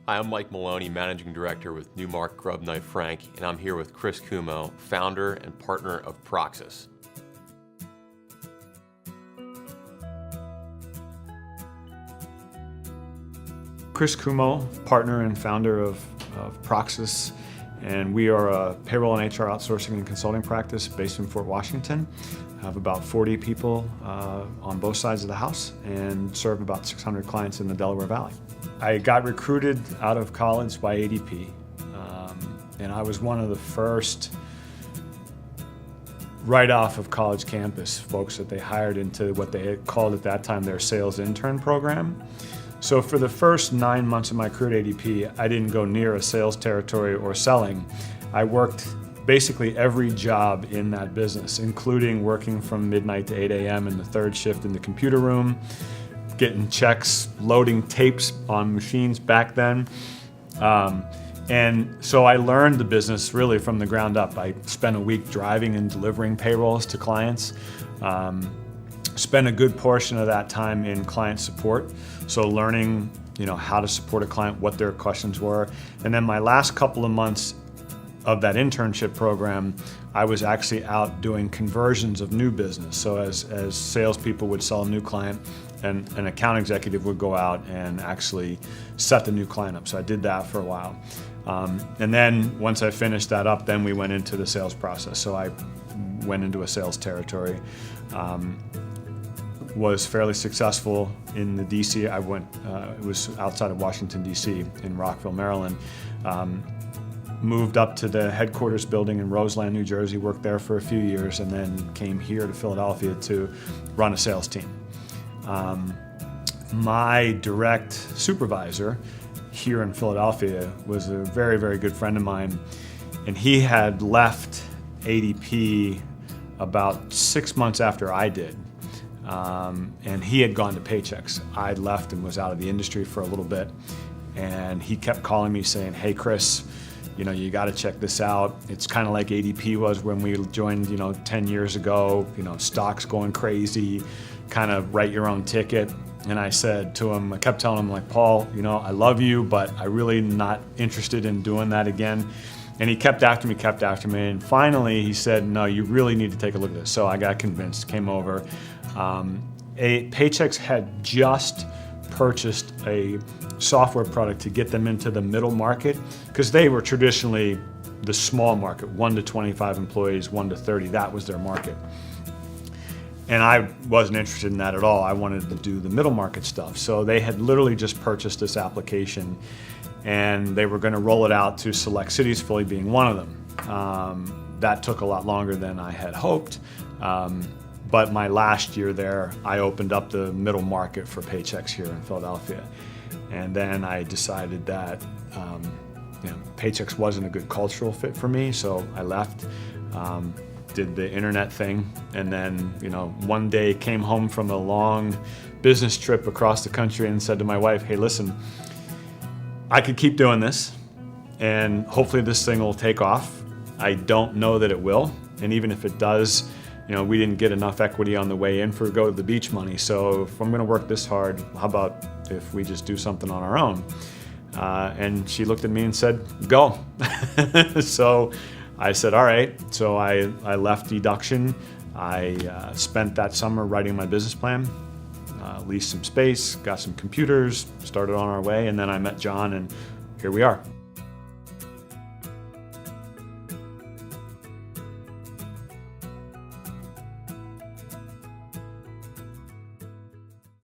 Hi, I'm Mike Maloney, Managing Director with Newmark Grub Knife Frank, and I'm here with Chris Cumo, founder and partner of Proxys. Chris Cumo, partner and founder of Proxys, and we are a payroll and HR outsourcing and consulting practice based in Fort Washington. I have about 40 people on both sides of the house and serve about 600 clients in the Delaware Valley. I got recruited out of college by ADP, and I was one of the first right off of college campus folks that they hired into what they had called at that time their sales intern program. So for the first 9 months of my career at ADP, I didn't go near a sales territory or selling. I worked basically every job in that business, including working from midnight to 8 a.m. in the third shift in the computer room, getting checks, loading tapes on machines back then. And so I learned the business really from the ground up. I spent a week driving and delivering payrolls to clients. Spent a good portion of that time in client support, so learning, how to support a client, what their questions were. And then my last couple of months of that internship program, I was actually out doing conversions of new business. So as salespeople would sell a new client, and an account executive would go out and actually set the new client up. So I did that for a while. And then once I finished that up, then we went into the sales process. So I went into a sales territory. Was fairly successful in the DC. It was outside of Washington, DC, in Rockville, Maryland. Moved up to the headquarters building in Roseland, New Jersey, worked there for a few years, and then came here to Philadelphia to run a sales team. My direct supervisor here in Philadelphia was a very, very good friend of mine, and he had left ADP about 6 months after I did. And he had gone to Paychex. I'd left and was out of the industry for a little bit, and he kept calling me saying, "Hey Chris, you got to check this out. It's kind of like ADP was when we joined, 10 years ago, stocks going crazy, kind of write your own ticket." And I said to him, I kept telling him, like, "Paul, I love you, but I really not interested in doing that again." And he kept after me, and finally he said, "No, you really need to take a look at this." So I got convinced, came over. Paychex had just purchased a software product to get them into the middle market, because they were traditionally the small market, 1 to 25 employees, 1 to 30, that was their market. And I wasn't interested in that at all. I wanted to do the middle market stuff. So they had literally just purchased this application, and they were going to roll it out to select cities, Philly being one of them. That took a lot longer than I had hoped. But my last year there, I opened up the middle market for Paychex here in Philadelphia. And then I decided that Paychex wasn't a good cultural fit for me, so I left, did the internet thing, and then one day came home from a long business trip across the country and said to my wife, "Hey, listen, I could keep doing this, and hopefully this thing will take off. I don't know that it will, and even if it does, we didn't get enough equity on the way in for go to the beach money. So if I'm going to work this hard, how about if we just do something on our own?" And she looked at me and said, "Go." So I said, "All right." So I left Deduction. I spent that summer writing my business plan, leased some space, got some computers, started on our way, and then I met John, and here we are.